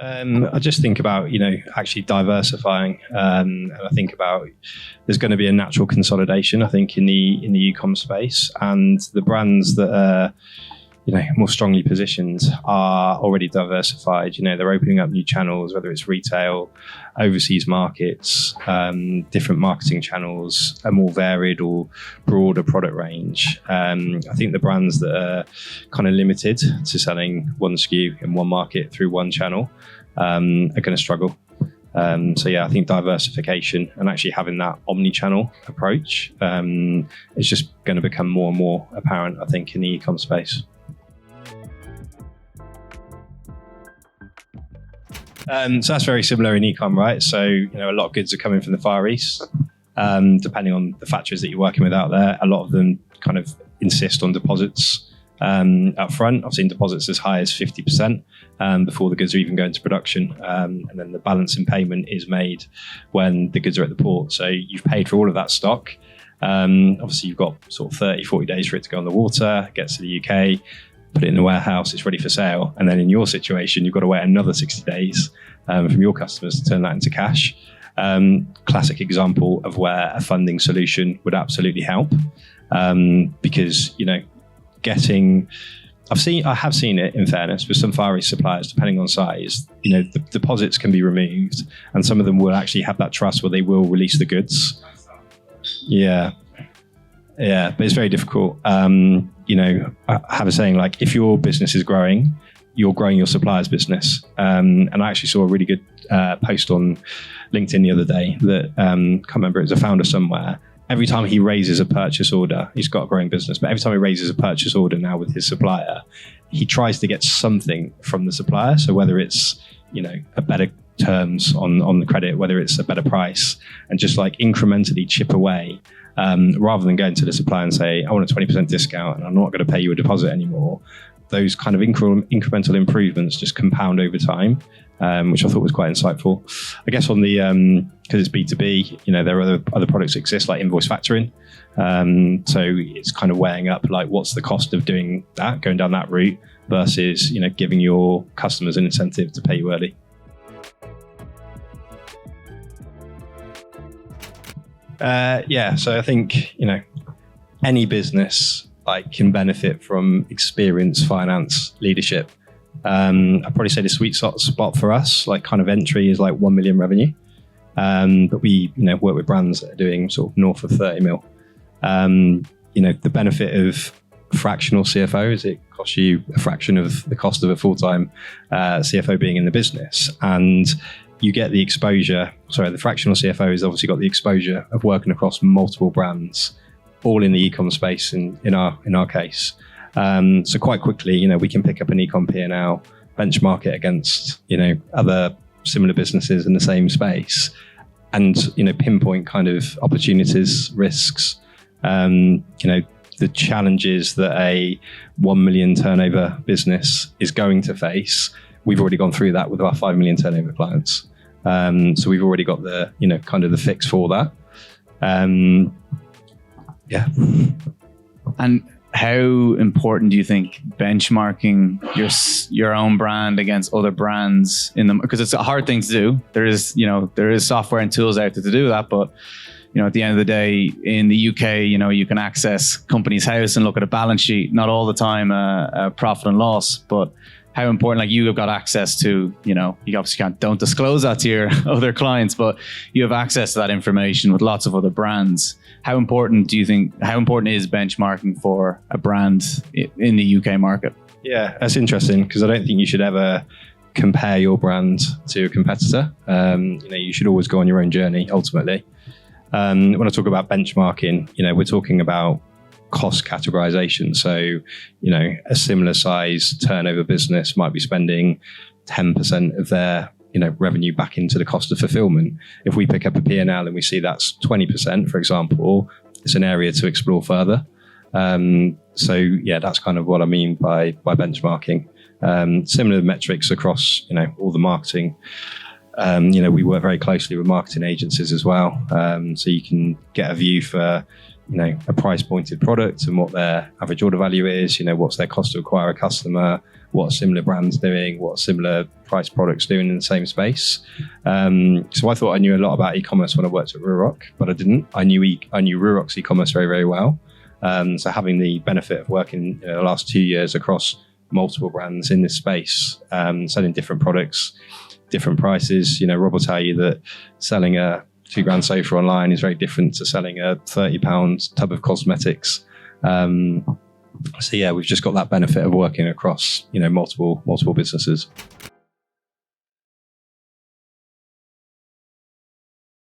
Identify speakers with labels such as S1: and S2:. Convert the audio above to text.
S1: I just think about, actually diversifying. And I think about there's going to be a natural consolidation, I think, in the e-com space, and the brands that are, more strongly positioned are already diversified. They're opening up new channels, whether it's retail, overseas markets, different marketing channels, a more varied or broader product range. I think the brands that are kind of limited to selling one SKU in one market through one channel are going to struggle. I think diversification and actually having that omni-channel approach is just going to become more and more apparent, I think, in the e-com space. So that's very similar in e-com, right? So, a lot of goods are coming from the Far East. Depending on the factories that you're working with out there, a lot of them kind of insist on deposits up front. I've seen deposits as high as 50% before the goods are even going to production. And then the balance in payment is made when the goods are at the port. So you've paid for all of that stock. Obviously, you've got sort of 30, 40 days for it to go on the water, it gets to the UK, put it in the warehouse, it's ready for sale. And then in your situation, you've got to wait another 60 days from your customers to turn that into cash. Classic example of where a funding solution would absolutely help. Because, I have seen it, in fairness, with some Far East suppliers, depending on size, the deposits can be removed, and some of them will actually have that trust where they will release the goods. Yeah, but it's very difficult. I have a saying, like, if your business is growing, you're growing your supplier's business. And I actually saw a really good post on LinkedIn the other day that, can't remember, it was a founder somewhere. Every time he raises a purchase order, he's got a growing business, but every time he raises a purchase order now with his supplier, he tries to get something from the supplier. So whether it's, a better terms on the credit, whether it's a better price, and just like incrementally chip away, rather than going to the supplier and say, I want a 20% discount and I'm not going to pay you a deposit anymore. Those kind of incremental improvements just compound over time, which I thought was quite insightful. I guess on the, because it's B2B, there are other products that exist, like invoice factoring. So it's kind of weighing up, like, what's the cost of doing that, going down that route, versus, giving your customers an incentive to pay you early. So I think, any business can benefit from experience, finance, leadership. I'd probably say the sweet spot for us, kind of entry, is 1 million revenue. But we, work with brands that are doing sort of north of 30 mil. The benefit of fractional CFO is it costs you a fraction of the cost of a full-time CFO being in the business. And you get the exposure. Sorry, the fractional CFO has obviously got the exposure of working across multiple brands, all in the e-com space in our case. So quite quickly, we can pick up an e-com P&L, benchmark it against, other similar businesses in the same space, and, pinpoint kind of opportunities, risks, the challenges that a 1 million turnover business is going to face. We've already gone through that with our 5 million turnover clients. So we've already got the, kind of the fix for that. Yeah.
S2: And how important do you think benchmarking your own brand against other brands because it's a hard thing to do. There is software and tools out there to do that, but at the end of the day, in the UK, you can access Companies House and look at a balance sheet, not all the time a profit and loss, but how important, you have got access to, you obviously don't disclose that to your other clients, but you have access to that information with lots of other brands. How important is benchmarking for a brand in the UK market? Yeah,
S1: that's interesting, because I don't think you should ever compare your brand to a competitor. You should always go on your own journey, ultimately. When I talk about benchmarking, we're talking about cost categorization. So, a similar size turnover business might be spending 10% of their revenue back into the cost of fulfillment. If we pick up a P&L and we see that's 20%, for example, it's an area to explore further. That's kind of what I mean by benchmarking. Similar metrics across, all the marketing. We work very closely with marketing agencies as well. So you can get a view for, a price pointed product and what their average order value is, what's their cost to acquire a customer, what similar brands doing, what similar price products doing in the same space. So I thought I knew a lot about e-commerce when I worked at Ruroc, but I didn't. I knew Ruroc's e-commerce very, very well. So having the benefit of working the last 2 years across multiple brands in this space, selling different products, different prices. Rob will tell you that selling a £2,000 sofa online is very different to selling a £30 tub of cosmetics. So yeah, we've just got that benefit of working across multiple businesses.